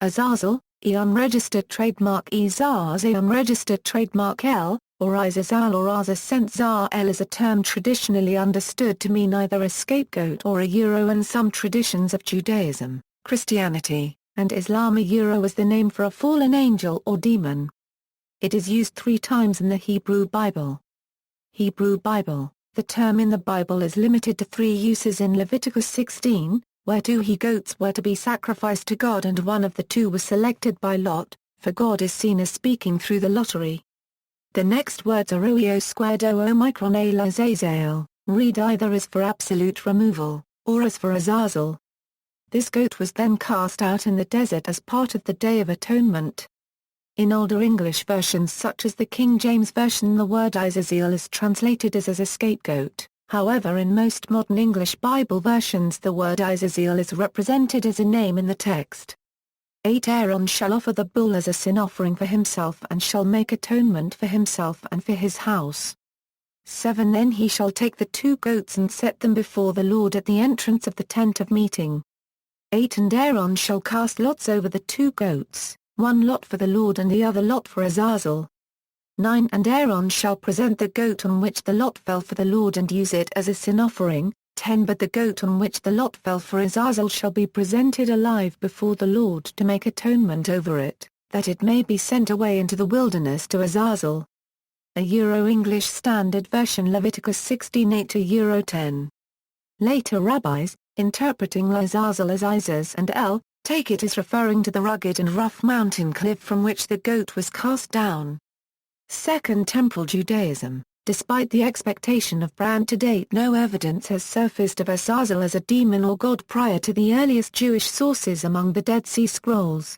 Azazel, E unregistered trademark ə-ẓā-zəl unregistered trademark L, or Azazel or Azāzêl is a term traditionally understood to mean either a scapegoat or a hero in some traditions of Judaism, Christianity, and Islam. A hero is the name for a fallen angel or demon. It is used 3 times in the Hebrew Bible. Hebrew Bible. The term in the Bible is limited to 3 uses in Leviticus 16, where 2 he-goats were to be sacrificed to God and one of the 2 was selected by lot, for God is seen as speaking through the lottery. The next words are oeo squared omicron Azazel, read either as for absolute removal, or as for Azazel. This goat was then cast out in the desert as part of the Day of Atonement. In older English versions such as the King James Version, the word Azazel is translated as a scapegoat. However, in most modern English Bible versions the word Azazel is represented as a name in the text. 8 Aaron shall offer the bull as a sin offering for himself and shall make atonement for himself and for his house. 7 Then he shall take the 2 goats and set them before the Lord at the entrance of the tent of meeting. 8 And Aaron shall cast lots over the 2 goats, 1 lot for the Lord and the other lot for Azazel. 9 And Aaron shall present the goat on which the lot fell for the Lord and use it as a sin offering. 10 But the goat on which the lot fell for Azazel shall be presented alive before the Lord to make atonement over it, that it may be sent away into the wilderness to Azazel. A Euro-English Standard Version Leviticus 16:8 to Euro 10. Later rabbis, interpreting Azazel as Izas and El, take it as referring to the rugged and rough mountain cliff from which the goat was cast down. Second Temple Judaism. Despite the expectation of Brand, to date no evidence has surfaced of Azazel as a demon or god prior to the earliest Jewish sources among the Dead Sea Scrolls.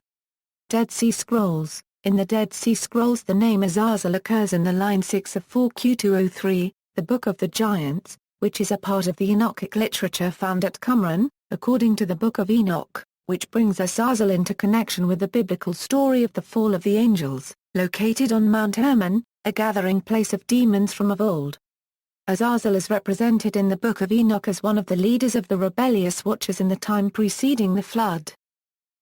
Dead Sea Scrolls. In the Dead Sea Scrolls the name Azazel occurs in the line 6 of 4Q203, the Book of the Giants, which is a part of the Enochic literature found at Qumran, according to the Book of Enoch, which brings Azazel into connection with the biblical story of the fall of the angels, located on Mount Hermon, a gathering place of demons from of old. Azazel is represented in the Book of Enoch as one of the leaders of the rebellious watchers in the time preceding the flood.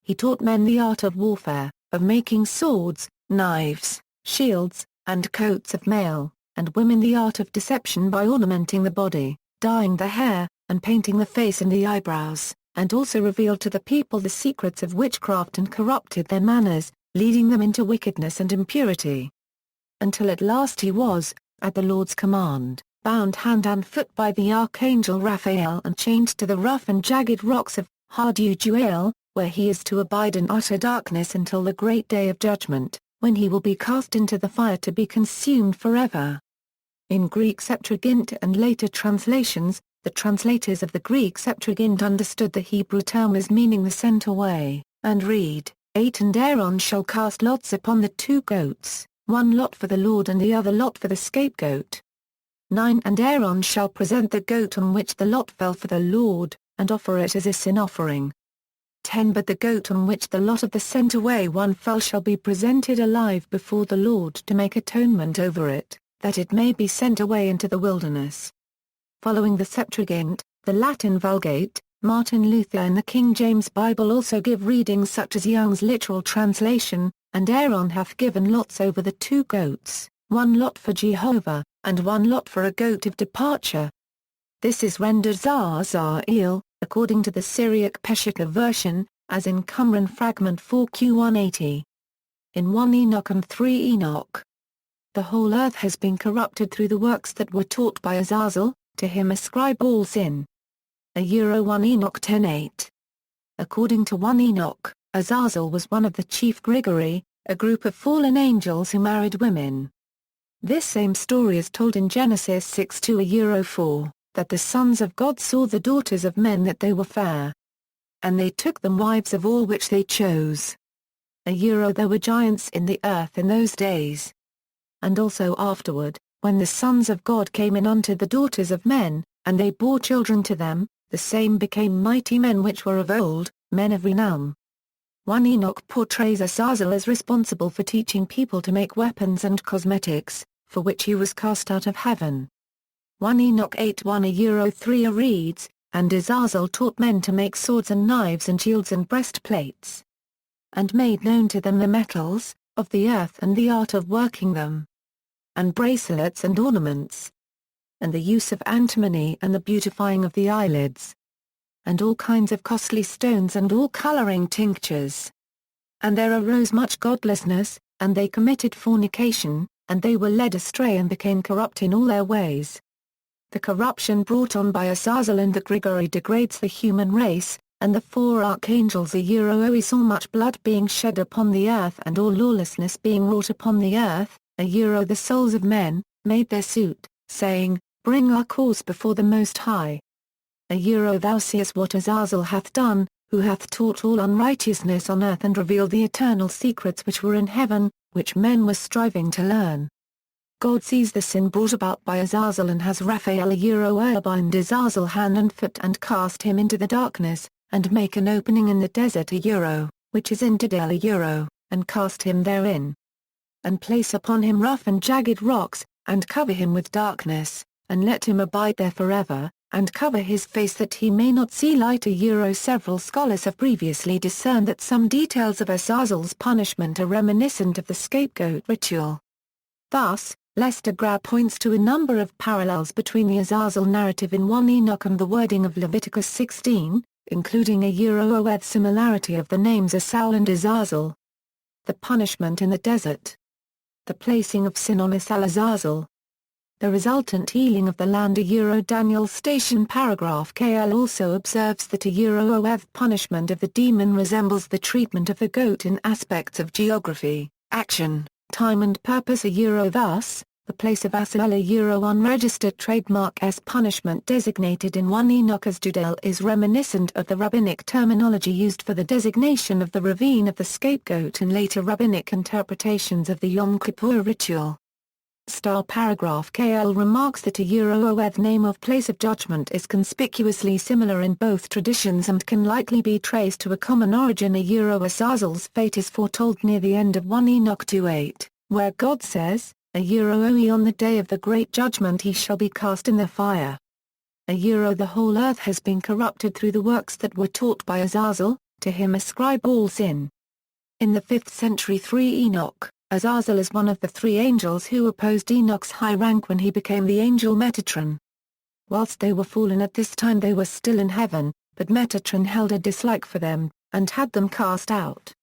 He taught men the art of warfare, of making swords, knives, shields, and coats of mail, and women the art of deception by ornamenting the body, dyeing the hair, and painting the face and the eyebrows, and also revealed to the people the secrets of witchcraft and corrupted their manners, leading them into wickedness and impurity. Until at last he was, at the Lord's command, bound hand and foot by the archangel Raphael and chained to the rough and jagged rocks of Hardujuel, where he is to abide in utter darkness until the great day of judgment, when he will be cast into the fire to be consumed forever. In Greek Septuagint and later translations, the translators of the Greek Septuagint understood the Hebrew term as meaning the sent away, and read, 8 And Aaron shall cast lots upon the 2 goats, 1 lot for the Lord and the other lot for the scapegoat. 9 And Aaron shall present the goat on which the lot fell for the Lord, and offer it as a sin offering. 10 But the goat on which the lot of the sent away one fell shall be presented alive before the Lord to make atonement over it, that it may be sent away into the wilderness. Following the Septuagint, the Latin Vulgate, Martin Luther and the King James Bible also give readings such as Young's literal translation, and Aaron hath given lots over the 2 goats, 1 lot for Jehovah, and 1 lot for a goat of departure. This is rendered Azāzêl, according to the Syriac Peshitta version, as in Qumran fragment 4Q180. In 1 Enoch and 3 Enoch. The whole earth has been corrupted through the works that were taught by Azazel, to him ascribe all sin. A Euro 1 Enoch 10:8. According to 1 Enoch, Azazel was one of the chief Grigori, a group of fallen angels who married women. This same story is told in Genesis 6:2 a Euro 4, that the sons of God saw the daughters of men that they were fair. And they took them wives of all which they chose. A Euro There were giants in the earth in those days. And also afterward, when the sons of God came in unto the daughters of men, and they bore children to them, the same became mighty men which were of old, men of renown. 1 Enoch portrays Azazel as responsible for teaching people to make weapons and cosmetics, for which he was cast out of heaven. 1 Enoch 8:1 a Euro 3 reads, And Azazel taught men to make swords and knives and shields and breastplates. and made known to them the metals of the earth and the art of working them, and bracelets and ornaments, and the use of antimony and the beautifying of the eyelids, and all kinds of costly stones and all coloring tinctures. And there arose much godlessness, and they committed fornication, and they were led astray and became corrupt in all their ways. The corruption brought on by Azazel and the Grigori degrades the human race, and the four archangels we saw much blood being shed upon the earth and all lawlessness being wrought upon the earth, the souls of men, made their suit, saying, Bring our cause before the Most High. Thou seest what Azazel hath done, who hath taught all unrighteousness on earth and revealed the eternal secrets which were in heaven, which men were striving to learn. God sees the sin brought about by Azazel and has Raphael bind Azazel hand and foot and cast him into the darkness, and make an opening in the desert which is in Didel and cast him therein. And place upon him rough and jagged rocks, and cover him with darkness, and let him abide there forever, and cover his face that he may not see light. Several scholars have previously discerned that some details of Azazel's punishment are reminiscent of the scapegoat ritual. Thus, Lester Grab points to a number of parallels between the Azazel narrative in 1 Enoch and the wording of Leviticus 16, including a similarity of the names Saul and Azazel. The punishment in the desert. The placing of sin on Azazel. The resultant healing of the land. Daniel Station paragraph KL also observes that punishment of the demon resembles the treatment of the goat in aspects of geography, action, time and purpose. Thus, the place of Azazel unregistered trademark S punishment designated in 1 Enoch as Judel is reminiscent of the rabbinic terminology used for the designation of the ravine of the scapegoat in later rabbinic interpretations of the Yom Kippur ritual. Paragraph KL remarks that a name of place of judgment is conspicuously similar in both traditions and can likely be traced to a common origin. Azazel's fate is foretold near the end of 1 Enoch 2:8, where God says, on the day of the great judgment he shall be cast in the fire. The whole earth has been corrupted through the works that were taught by Azazel, to him ascribe all sin. In the 5th century 3 Enoch, Azazel is one of the three angels who opposed Enoch's high rank when he became the angel Metatron. Whilst they were fallen at this time they were still in heaven, but Metatron held a dislike for them, and had them cast out.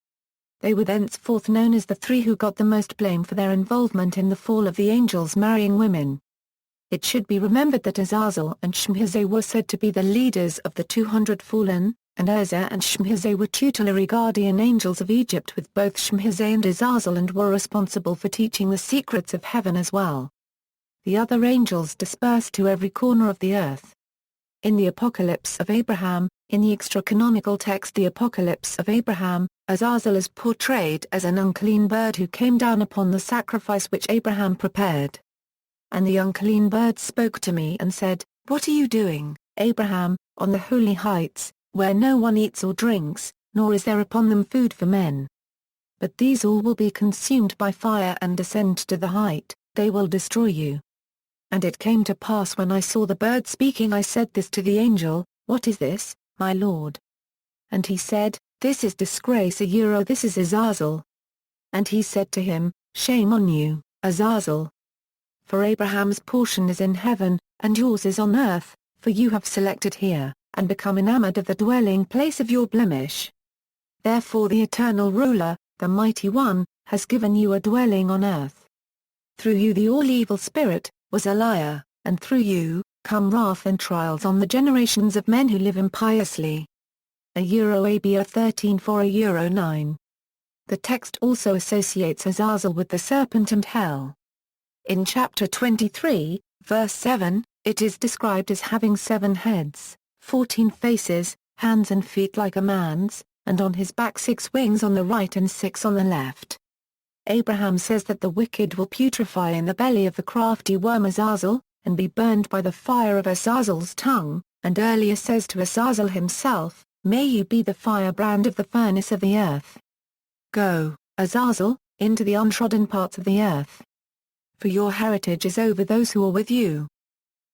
They were thenceforth known as the three who got the most blame for their involvement in the fall of the angels marrying women. It should be remembered that Azazel and Shemhazai were said to be the leaders of the 200 fallen, and Uzzah and Shemhazai were tutelary guardian angels of Egypt with both Shemhazai and Azazel and were responsible for teaching the secrets of heaven as well. The other angels dispersed to every corner of the earth. In the Apocalypse of Abraham, in the extra-canonical text The Apocalypse of Abraham, Azazel is portrayed as an unclean bird who came down upon the sacrifice which Abraham prepared. And the unclean bird spoke to me and said, What are you doing, Abraham, on the holy heights, where no one eats or drinks, nor is there upon them food for men? But these all will be consumed by fire and descend to the height, they will destroy you. And it came to pass when I saw the bird speaking I said this to the angel, What is this, my lord? And he said, This is disgrace. This is Azazel. And he said to him, Shame on you, Azazel. For Abraham's portion is in heaven, and yours is on earth, for you have selected here, and become enamored of the dwelling place of your blemish. Therefore the eternal ruler, the mighty one, has given you a dwelling on earth. Through you the all-evil spirit, was a liar, and through you, come wrath and trials on the generations of men who live impiously. ABA 13:4 9. The text also associates Azazel with the serpent and hell. In chapter 23, verse 7, it is described as having 7 heads, 14 faces, hands and feet like a man's, and on his back 6 wings on the right and 6 on the left. Abraham says that the wicked will putrefy in the belly of the crafty worm Azazel, and be burned by the fire of Azazel's tongue, and earlier says to Azazel himself, May you be the firebrand of the furnace of the earth. Go, Azazel, into the untrodden parts of the earth. For your heritage is over those who are with you.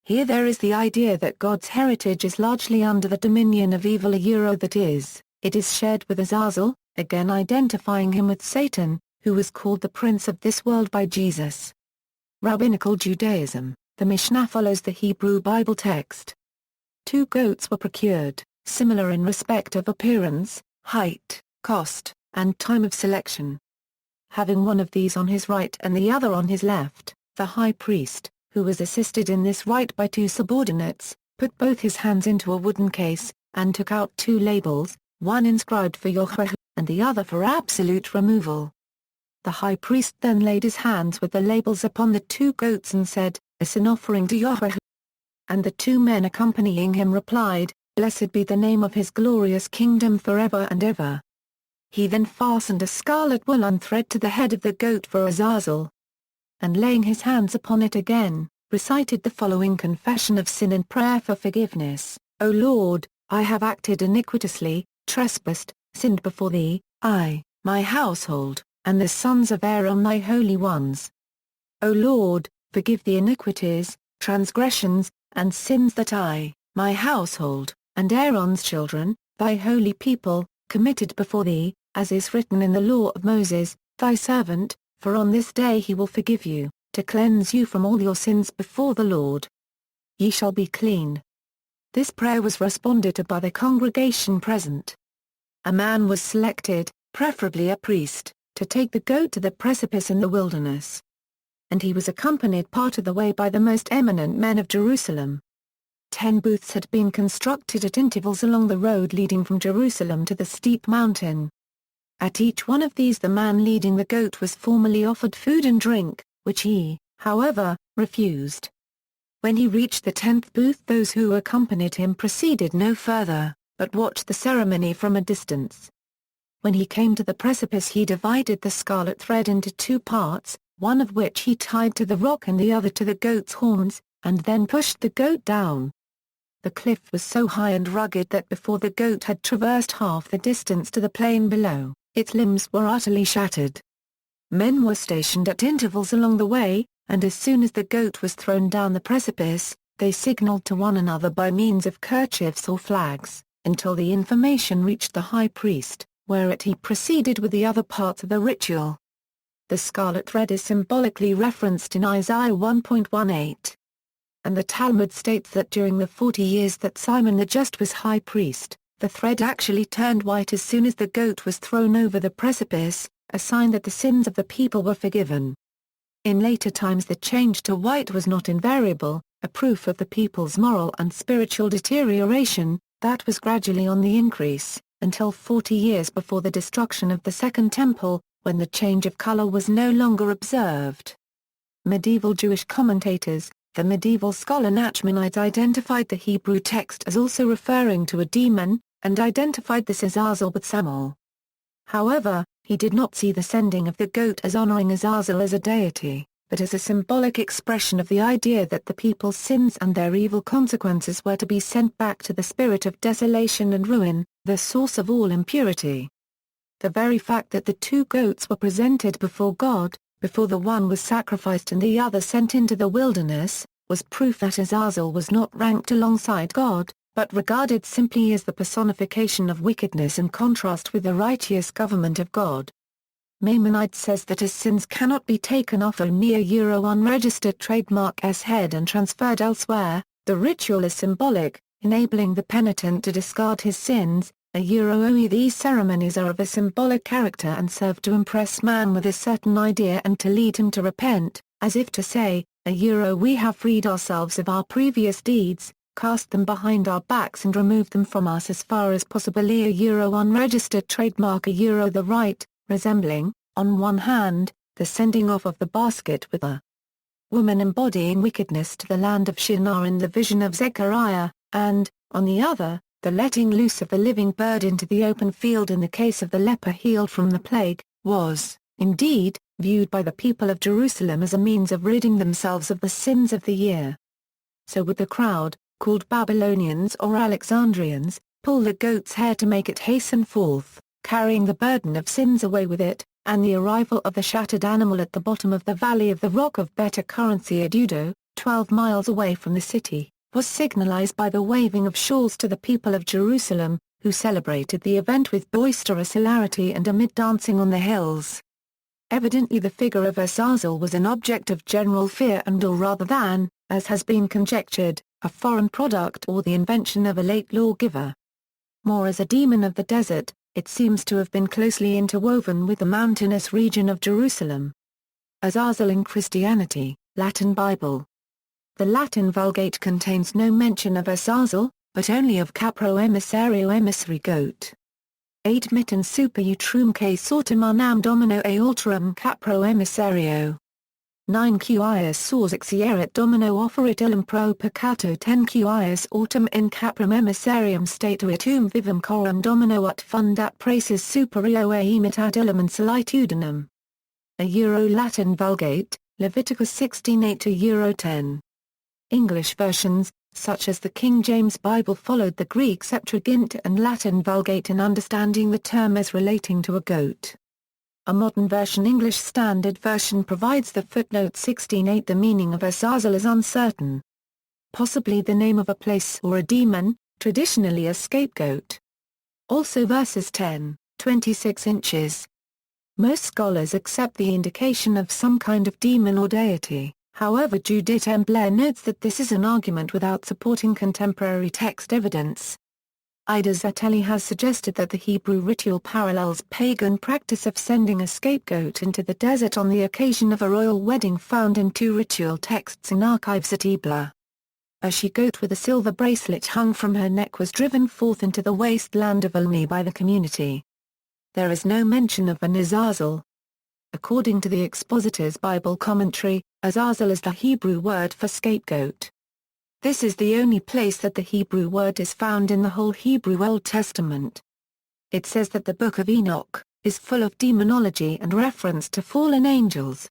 Here there is the idea that God's heritage is largely under the dominion of evil that is, it is shared with Azazel, again identifying him with Satan, who was called the prince of this world by Jesus. Rabbinical Judaism, the Mishna follows the Hebrew Bible text. 2 goats were procured, similar in respect of appearance, height, cost, and time of selection. Having one of these on his right and the other on his left, the high priest, who was assisted in this rite by 2 subordinates, put both his hands into a wooden case, and took out 2 labels, one inscribed for Yahweh, and the other for absolute removal. The high priest then laid his hands with the labels upon the 2 goats and said, "A sin offering to Yahweh." And the 2 men accompanying him replied, "Blessed be the name of his glorious kingdom forever and ever." He then fastened a scarlet woolen thread to the head of the goat for Azazel. And laying his hands upon it again, recited the following confession of sin and prayer for forgiveness: "O Lord, I have acted iniquitously, trespassed, sinned before thee, I, my household, and the sons of Aaron thy holy ones. O Lord, forgive the iniquities, transgressions, and sins that I, my household, and Aaron's children, thy holy people, committed before thee, as is written in the law of Moses, thy servant, for on this day he will forgive you, to cleanse you from all your sins before the Lord. Ye shall be clean." This prayer was responded to by the congregation present. A man was selected, preferably a priest, to take the goat to the precipice in the wilderness. And he was accompanied part of the way by the most eminent men of Jerusalem. 10 booths had been constructed at intervals along the road leading from Jerusalem to the steep mountain. At each one of these the man leading the goat was formally offered food and drink, which he, however, refused. When he reached the 10th booth those who accompanied him proceeded no further, but watched the ceremony from a distance. When he came to the precipice he divided the scarlet thread into 2 parts, one of which he tied to the rock and the other to the goat's horns, and then pushed the goat down. The cliff was so high and rugged that before the goat had traversed half the distance to the plain below, its limbs were utterly shattered. Men were stationed at intervals along the way, and as soon as the goat was thrown down the precipice, they signaled to one another by means of kerchiefs or flags, until the information reached the high priest, whereat he proceeded with the other parts of the ritual. The scarlet thread is symbolically referenced in Isaiah 1.18. And the Talmud states that during the 40 years that Simon the Just was high priest, the thread actually turned white as soon as the goat was thrown over the precipice, a sign that the sins of the people were forgiven. In later times the change to white was not invariable, a proof of the people's moral and spiritual deterioration, that was gradually on the increase, until 40 years before the destruction of the Second Temple, when the change of color was no longer observed. Medieval Jewish commentators, the medieval scholar Nachmanides identified the Hebrew text as also referring to a demon, and identified this Azazel with Samuel. However, he did not see the sending of the goat as honoring Azazel as a deity, but as a symbolic expression of the idea that the people's sins and their evil consequences were to be sent back to the spirit of desolation and ruin, the source of all impurity. The very fact that the 2 goats were presented before God, before the one was sacrificed and the other sent into the wilderness, was proof that Azazel was not ranked alongside God, but regarded simply as the personification of wickedness in contrast with the righteous government of God. Maimonides says that as sins cannot be taken off only a unregistered trademark's head and transferred elsewhere, the ritual is symbolic, enabling the penitent to discard his sins. These ceremonies are of a symbolic character and serve to impress man with a certain idea and to lead him to repent, as if to say, we have freed ourselves of our previous deeds, cast them behind our backs and remove them from us as far as possible. Unregistered trademark the rite, resembling, on one hand, the sending off of the basket with a woman embodying wickedness to the land of Shinar in the vision of Zechariah, and, on the other, the letting loose of the living bird into the open field in the case of the leper healed from the plague, was, indeed, viewed by the people of Jerusalem as a means of ridding themselves of the sins of the year. So would the crowd, called Babylonians or Alexandrians, pull the goat's hair to make it hasten forth, carrying the burden of sins away with it, and the arrival of the shattered animal at the bottom of the valley of the rock of better currency at Udo, 12 miles away from the city, was signalized by the waving of shawls to the people of Jerusalem, who celebrated the event with boisterous hilarity and amid dancing on the hills. Evidently the figure of Azazel was an object of general fear and/or rather than, as has been conjectured, a foreign product or the invention of a late lawgiver. More as a demon of the desert, it seems to have been closely interwoven with the mountainous region of Jerusalem. Azazel in Christianity, Latin Bible. The Latin Vulgate contains no mention of Azazel, but only of capro emissario emissary goat. Ad mittem super utrumque sortum arnam domino a alterum capro emissario. 9 quies sors exierit domino offerit illum pro peccato 10 quies autem in caprum emissarium statuitum vivum coram domino ut fundat praeses superio emit ad illum and solitudinem. A Euro-Latin Vulgate, Leviticus 16:8 to Euro 10. English versions, such as the King James Bible, followed the Greek Septuagint and Latin Vulgate in understanding the term as relating to a goat. A modern version English Standard Version provides the footnote 16:8. The meaning of Azazel is uncertain. Possibly the name of a place or a demon, traditionally a scapegoat. Also verses 10:26 inches. Most scholars accept the indication of some kind of demon or deity, however Judith M. Blair notes that this is an argument without supporting contemporary text evidence. Ida Zatelli has suggested that the Hebrew ritual parallels pagan practice of sending a scapegoat into the desert on the occasion of a royal wedding found in 2 ritual texts in archives at Ebla. A she-goat with a silver bracelet hung from her neck was driven forth into the wasteland of Olney by the community. There is no mention of an Azazel. According to the Expositor's Bible commentary, Azazel is the Hebrew word for scapegoat. This is the only place that the Hebrew word is found in the whole Hebrew Old Testament. It says that the Book of Enoch is full of demonology and reference to fallen angels.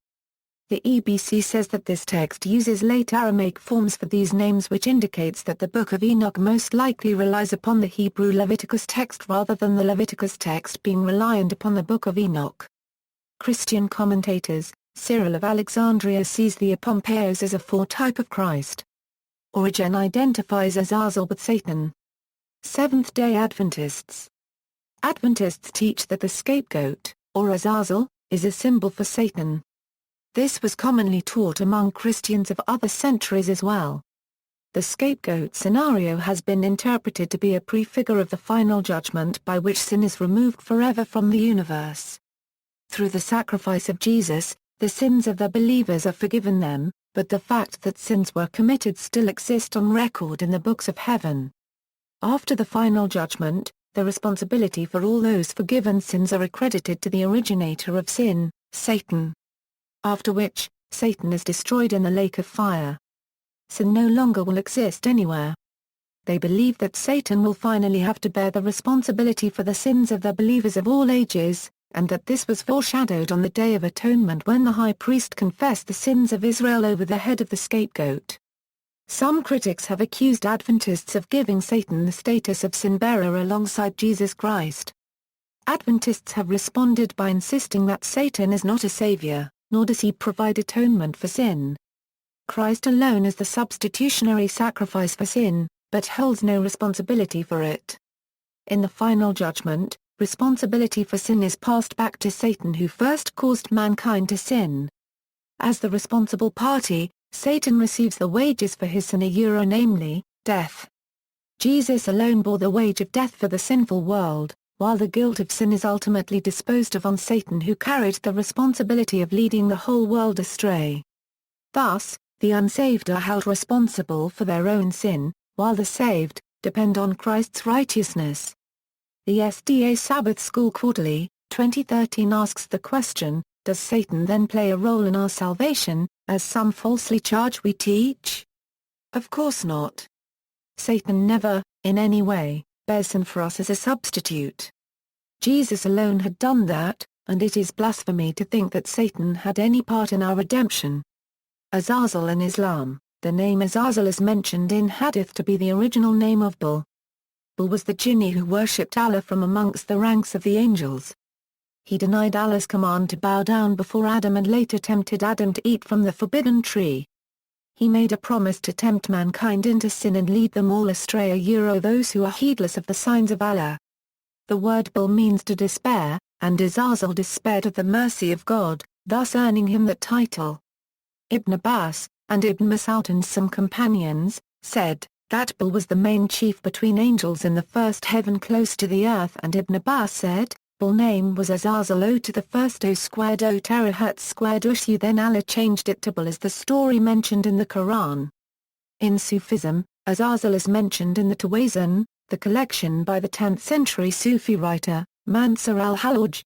The EBC says that this text uses late Aramaic forms for these names, which indicates that the Book of Enoch most likely relies upon the Hebrew Leviticus text rather than the Leviticus text being reliant upon the Book of Enoch. Christian commentators, Cyril of Alexandria sees the Apompeios as a foretype of Christ. Origen identifies Azazel with Satan. Seventh-day Adventists. Adventists teach that the scapegoat, or Azazel, is a symbol for Satan. This was commonly taught among Christians of other centuries as well. The scapegoat scenario has been interpreted to be a prefigure of the final judgment by which sin is removed forever from the universe. Through the sacrifice of Jesus, the sins of the believers are forgiven them, but the fact that sins were committed still exist on record in the books of heaven. After the final judgment, the responsibility for all those forgiven sins are accredited to the originator of sin, Satan. After which, Satan is destroyed in the lake of fire. Sin no longer will exist anywhere. They believe that Satan will finally have to bear the responsibility for the sins of the believers of all ages, and that this was foreshadowed on the Day of Atonement when the high priest confessed the sins of Israel over the head of the scapegoat. Some critics have accused Adventists of giving Satan the status of sin-bearer alongside Jesus Christ. Adventists have responded by insisting that Satan is not a savior, nor does he provide atonement for sin. Christ alone is the substitutionary sacrifice for sin, but holds no responsibility for it. In the final judgment, responsibility for sin is passed back to Satan, who first caused mankind to sin. As the responsible party, Satan receives the wages for his sin, namely, death. Jesus alone bore the wage of death for the sinful world, while the guilt of sin is ultimately disposed of on Satan, who carried the responsibility of leading the whole world astray. Thus, the unsaved are held responsible for their own sin, while the saved depend on Christ's righteousness. The SDA Sabbath School Quarterly, 2013 asks the question, does Satan then play a role in our salvation, as some falsely charge we teach? Of course not. Satan never, in any way, bears sin for us as a substitute. Jesus alone had done that, and it is blasphemy to think that Satan had any part in our redemption. Azazel in Islam, the name Azazel is mentioned in Hadith to be the original name of Bul. Bul was the jinni who worshipped Allah from amongst the ranks of the angels. He denied Allah's command to bow down before Adam and later tempted Adam to eat from the forbidden tree. he made a promise to tempt mankind into sin and lead them all astray, those who are heedless of the signs of Allah. The word Bul means to despair, and Azazel despaired of the mercy of God, thus earning him that title. Ibn Abbas, and Ibn Mas'ud and some companions, said, that Bul was the main chief between angels in the first heaven close to the earth, and Ibn Abbas said, Bul name was Azazel O to the first O squared O terahertz squared Ushu, then Allah changed it to Bul as the story mentioned in the Quran. In Sufism, Azazel is mentioned in the Tawazun, the collection by the 10th century Sufi writer, Mansur al-Hallaj.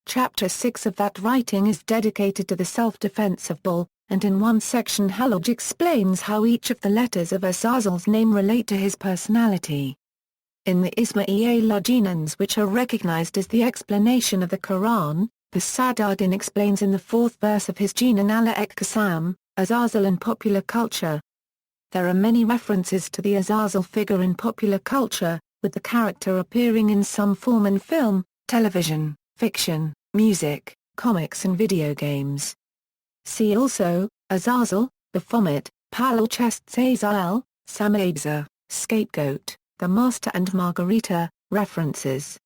Chapter 6 of that writing is dedicated to the self-defense of Bul, and in one section Hallaj explains how each of the letters of Azazel's name relate to his personality. In the Ismailiyya which are recognized as the explanation of the Quran, the Sadruddin explains in the 4th verse of his Jinan al-Qasam, Azazel in popular culture. There are many references to the Azazel figure in popular culture, with the character appearing in some form in film, television, fiction, music, comics and video games. See also, Azazel, Baphomet, Palimpsest Azazel, Samabza, Scapegoat, The Master and Margarita. References